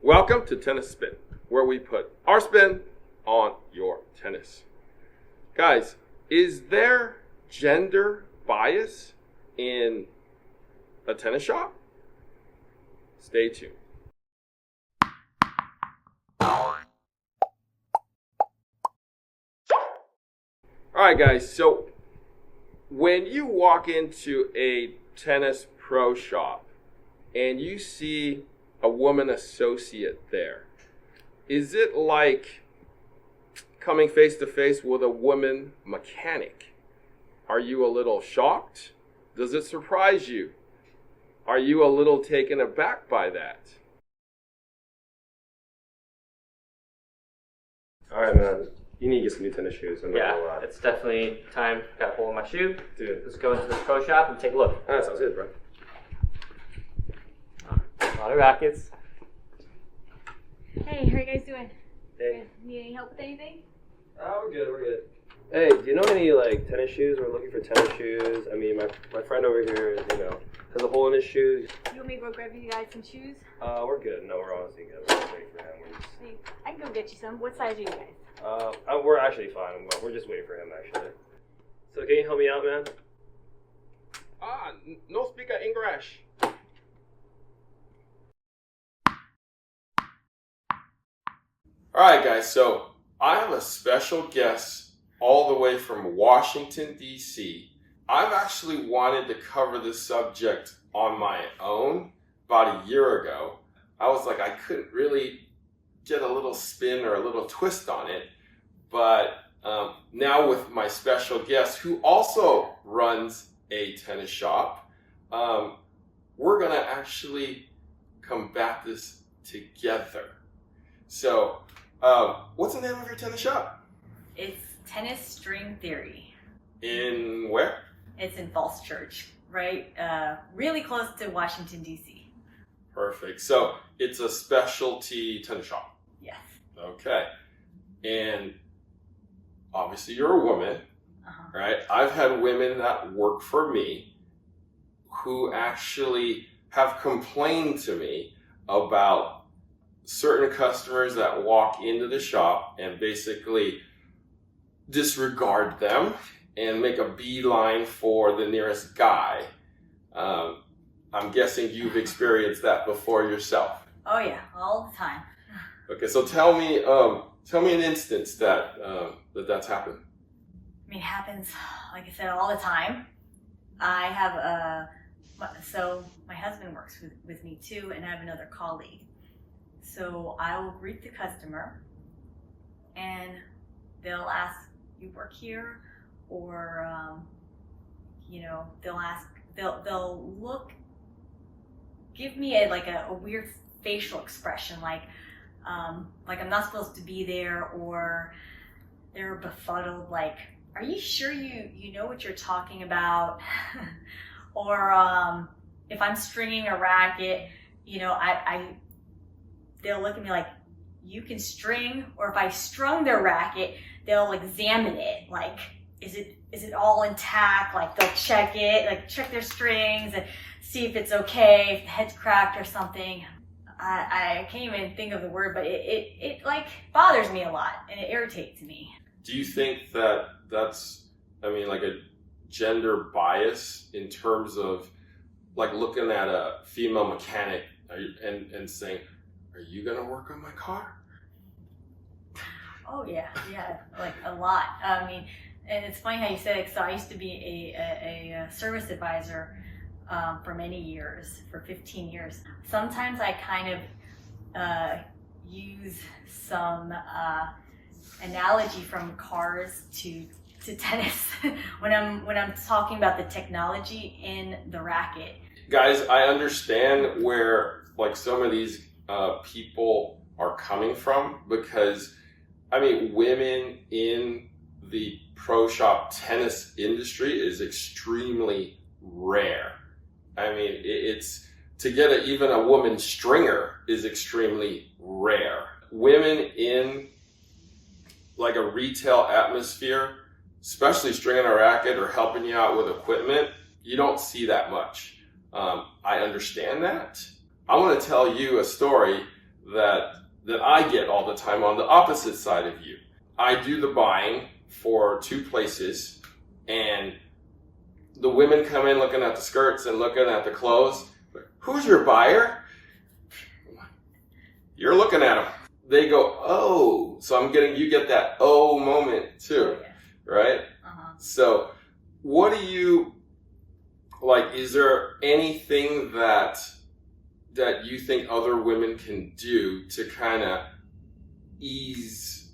Welcome to Tennis Spin, where we put our spin on your tennis. Guys, is there gender bias in a tennis shop? Stay tuned. Alright guys, so when you walk into a tennis pro shop and you see a woman associate there, is it like coming face to face with a woman mechanic? Are you a little shocked? Does it surprise you? Are you a little taken aback by that? All right, man. You need to get some new tennis shoes. Yeah, it's definitely time. Got a hole in my shoe. Dude. Let's go into this pro shop and take a look. All right, sounds good, bro. A lot of rackets. Hey, how are you guys doing? Hey. Need any help with anything? Oh, we're good. Hey, do you know any tennis shoes? We're looking for tennis shoes. I mean, my friend over here, has a hole in his shoe. You want me to go grab you guys some shoes? We're good. No, we're honestly good. We're just waiting for him. Hey, I can go get you some. What size are you guys? We're actually fine. We're just waiting for him, actually. So can you help me out, man? No speak English. Alright guys, so I have a special guest all the way from Washington, D.C. I've actually wanted to cover this subject on my own about a year ago. I was like, I couldn't really get a little spin or a little twist on it. But now with my special guest, who also runs a tennis shop, we're going to actually combat this together. So, what's the name of your tennis shop? It's Tennis String Theory. In where? It's in Falls Church, right? Really close to Washington, D.C. Perfect. So it's a specialty tennis shop. Yes. Okay. And obviously you're a woman, right? I've had women that work for me who actually have complained to me about certain customers that walk into the shop and basically disregard them and make a beeline for the nearest guy. I'm guessing you've experienced that before yourself. Oh yeah, all the time. Okay, so tell me an instance that's happened. I mean, it happens, like I said, all the time. I have so my husband works with me too, and I have another colleague. So I will greet the customer, and they'll ask, "You work here?" Or they'll look, give me a weird facial expression, like I'm not supposed to be there, or they're befuddled, like, "Are you sure you know what you're talking about?" Or if I'm stringing a racket, they'll look at me like, "You can string," or if I strung their racket, they'll examine it, like, is it all intact? Like, they'll check it, like check their strings and see if it's okay, if the head's cracked or something. I can't even think of the word, but it like bothers me a lot and it irritates me. Do you think that's like a gender bias in terms of like looking at a female mechanic and saying, "Are you gonna work on my car?" Oh yeah, like a lot. I mean, and it's funny how you said it. So I used to be a service advisor for many years, for 15 years. Sometimes I kind of use some analogy from cars to tennis when I'm talking about the technology in the racket. Guys, I understand where like some of these people are coming from, because women in the pro shop tennis industry is extremely rare. It's to get even a woman stringer is extremely rare. Women in like a retail atmosphere, especially stringing a racket or helping you out with equipment, you don't see that much. I understand that. I want to tell you a story that I get all the time on the opposite side of you. I do the buying for 2 places, and the women come in looking at the skirts and looking at the clothes. Who's your buyer? You're looking at them. They go, oh, so you get that oh moment too, right? So what do you, like, is there anything that you think other women can do to kind of ease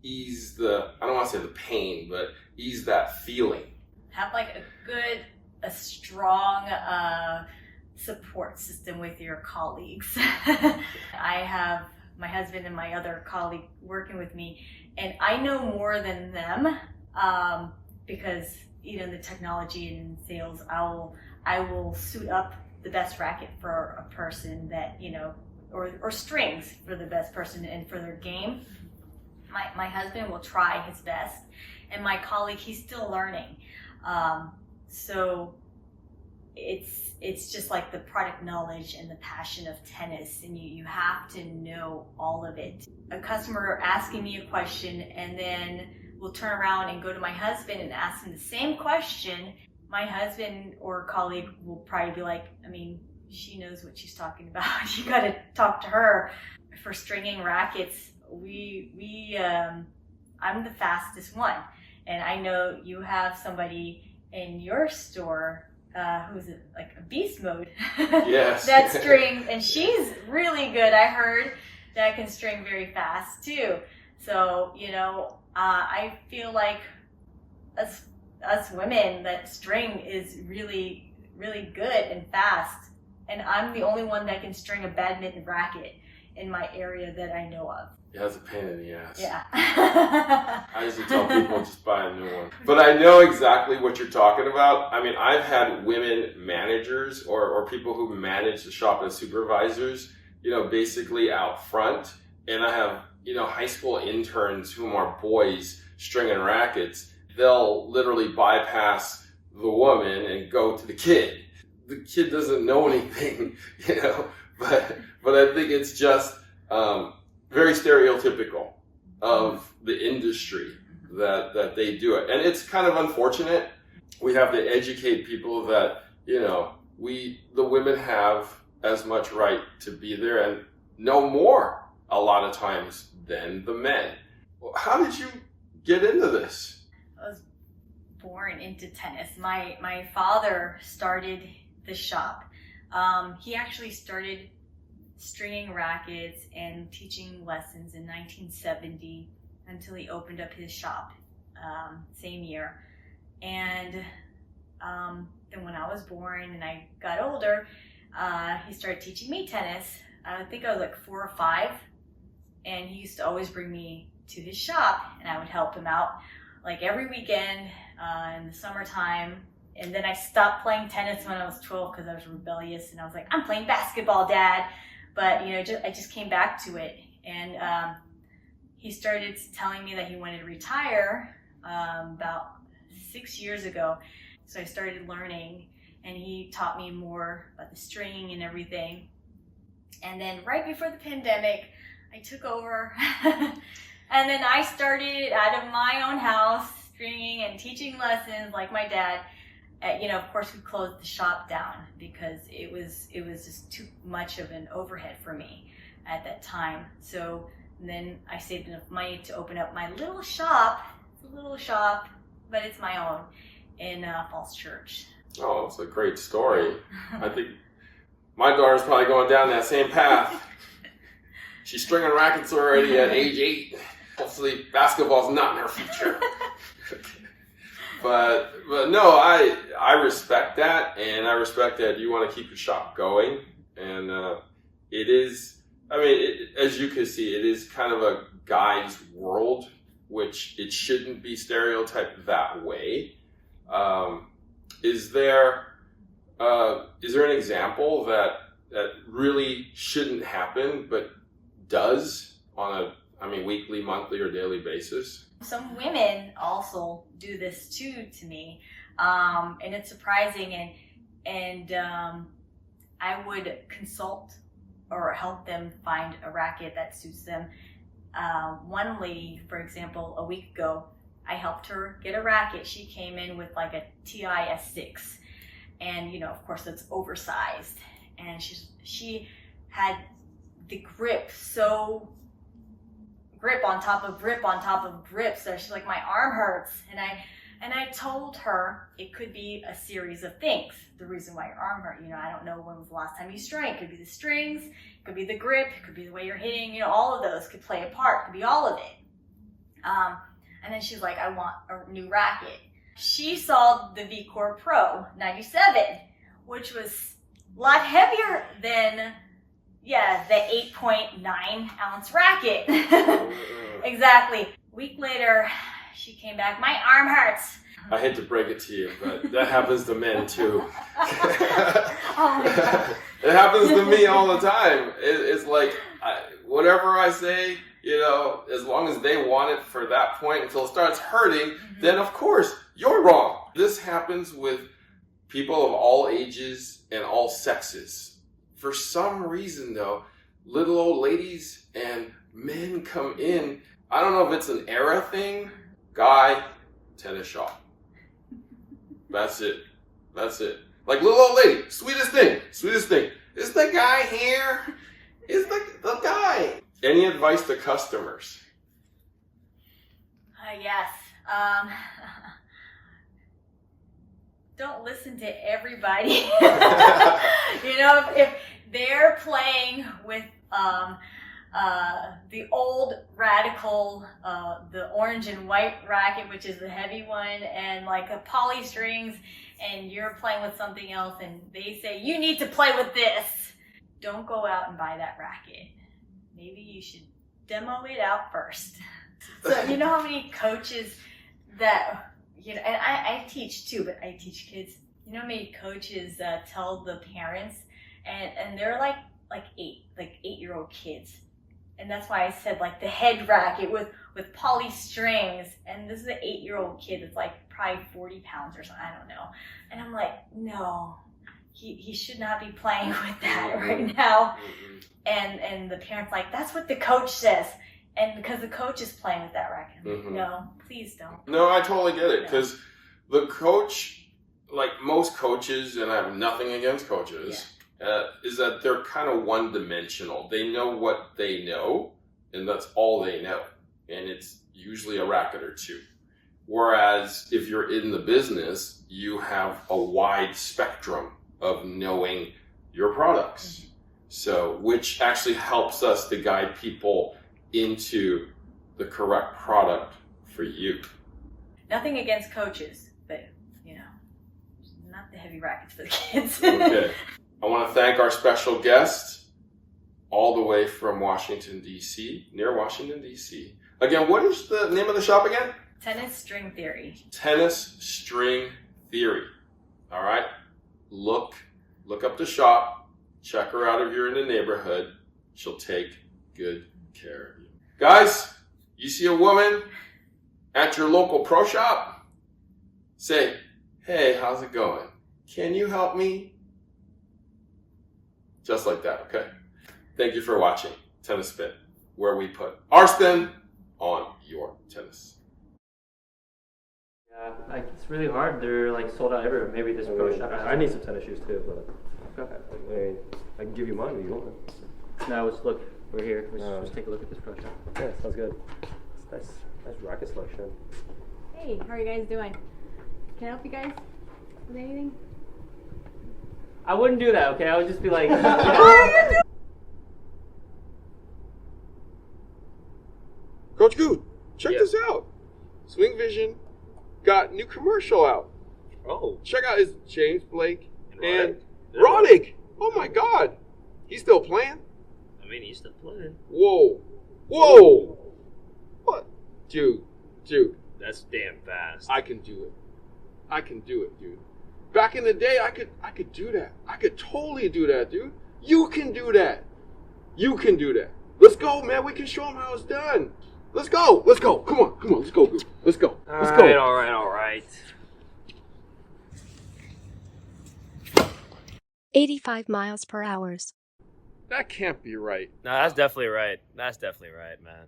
the, I don't want to say the pain, but ease that feeling? Have like a strong support system with your colleagues. I have my husband and my other colleague working with me, and I know more than them because the technology and sales, I will suit up the best racket for a person that or strings for the best person and for their game. My husband will try his best, and my colleague, he's still learning. So it's just like the product knowledge and the passion of tennis, and you have to know all of it. A customer asking me a question, and then we'll turn around and go to my husband and ask him the same question. My husband or colleague will probably be like, I mean, she knows what she's talking about. You got to talk to her. For stringing rackets, I'm the fastest one, and I know you have somebody in your store who's like a beast mode. Yes. That strings, and she's really good. I heard that can string very fast too. So I feel like us women that string is really, really good and fast, and I'm the only one that can string a badminton racket in my area that I know of. Yeah, it's a pain in the ass. Yeah. I usually tell people just buy a new one. But I know exactly what you're talking about. I mean, I've had women managers or people who manage the shop as supervisors, basically out front. And I have, high school interns whom are boys stringing rackets. They'll literally bypass the woman and go to the kid. The kid doesn't know anything, but I think it's just very stereotypical of the industry that they do it. And it's kind of unfortunate. We have to educate people that, the women have as much right to be there and know more a lot of times than the men. How did you get into this? I was born into tennis. My father started the shop. He actually started stringing rackets and teaching lessons in 1970 until he opened up his shop same year. And then when I was born and I got older, he started teaching me tennis. I think I was like 4 or 5, and he used to always bring me to his shop, and I would help him out like every weekend in the summertime. And then I stopped playing tennis when I was 12 because I was rebellious, and I was like, I'm playing basketball, Dad. But I just came back to it, and he started telling me that he wanted to retire about 6 years ago. So I started learning, and he taught me more about the stringing and everything. And then right before the pandemic, I took over, and then I started out of my own house stringing and teaching lessons like my dad. Of course, we closed the shop down because it was just too much of an overhead for me at that time. So then I saved enough money to open up my little shop. It's a little shop, but it's my own in Falls Church. Oh, it's a great story. I think my daughter's probably going down that same path. She's stringing rackets already at age 8. Hopefully, basketball's not in her future. But no, I respect that, and I respect that you want to keep your shop going. And it is, as you can see, it is kind of a guy's world, which it shouldn't be stereotyped that way. Is there an example that really shouldn't happen but does on a weekly, monthly, or daily basis? Some women also do this too to me, and it's surprising. And I would consult or help them find a racket that suits them. One lady, for example, a week ago, I helped her get a racket. She came in with like a TIS6, and of course it's oversized, and she had the grip on top of grip on top of grip, so she's like, my arm hurts, and I told her it could be a series of things. The reason why your arm hurt, I don't know when was the last time you strained. It could be the strings, it could be the grip, it could be the way you're hitting, all of those could play a part, it could be all of it. And then she's like, I want a new racket. She saw the V-Core Pro 97, which was a lot heavier than, the 8.9 ounce racket. Exactly. A week later, she came back, my arm hurts. I hate to break it to you, but that happens to men too. Oh my God. It happens to me all the time. It's like, whatever I say, as long as they want it for that point until it starts hurting, then of course you're wrong. This happens with people of all ages and all sexes. For some reason though, little old ladies and men come in. I don't know if it's an era thing. Guy, tennis shop. That's it. Like little old lady, sweetest thing. Is the guy here? Is the guy? Any advice to customers? Yes. Don't listen to everybody. If they're playing with the old Radical, the orange and white racket, which is the heavy one, and like a poly strings, and you're playing with something else, and they say, you need to play with this. Don't go out and buy that racket. Maybe you should demo it out first. So you know how many coaches that, and I teach too, but I teach kids. You know how many coaches tell the parents, and they're like 8-year-old kids. And that's why I said like the head racket with poly strings. And this is an 8-year-old kid that's like probably 40 pounds or something. I don't know. And I'm like, no, he should not be playing with that right now. And the parent's like, that's what the coach says. And because the coach is playing with that racket, I'm like, no, please don't. No, I totally get it. Because the coach, like most coaches, and I have nothing against coaches, is that they're kind of one-dimensional. They know what they know, and that's all they know. And it's usually a racket or two. Whereas if you're in the business, you have a wide spectrum of knowing your products. So, which actually helps us to guide people into the correct product for you. Nothing against coaches, but, not the heavy rackets for the kids. Okay. I want to thank our special guest all the way from Washington, D.C., near Washington, D.C. Again, what is the name of the shop again? Tennis String Theory. Tennis String Theory. All right? Look up the shop. Check her out if you're in the neighborhood. She'll take good care of you. Guys, you see a woman at your local pro shop? Say, hey, how's it going? Can you help me? Just like that, okay? Thank you for watching Tennis Spin, where we put our spin on your tennis. Yeah, it's really hard. They're like sold out everywhere. Maybe this pro shop. I need some tennis shoes too, but I can give you mine if you want. No, let's look. We're here. Let's take a look at this pro shop. Yeah, sounds good. Nice racket selection. Hey, how are you guys doing? Can I help you guys with anything? I wouldn't do that, okay? I would just be like, Coach Good, check this out. Swing Vision got new commercial out. Oh. Check out his James Blake and Roddick. Oh my God. He's still playing? I mean, he's still playing. Whoa. What? Dude. That's damn fast. I can do it, dude. Back in the day, I could do that. I could totally do that, dude. You can do that. Let's go, man. We can show him how it's done. Let's go. Come on. Let's go, dude. Let's go. All right. 85 miles per hour. That can't be right. No, that's definitely right. That's definitely right, man.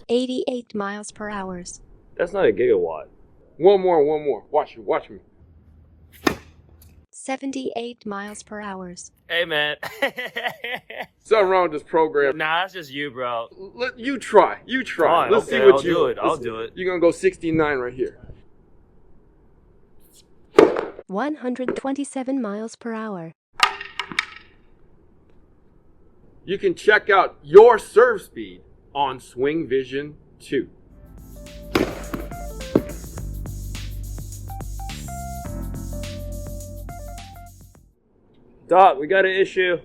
88 miles per hour. That's not a gigawatt. One more. Watch me. 78 miles per hour. Hey, man. Something wrong with this program. Nah, that's just you, bro. You try. Fine, Let's okay, see what I'll do it. I'll do it. You're gonna go 69 right here. 127 miles per hour. You can check out your serve speed on Swing Vision 2. Doc, we got an issue.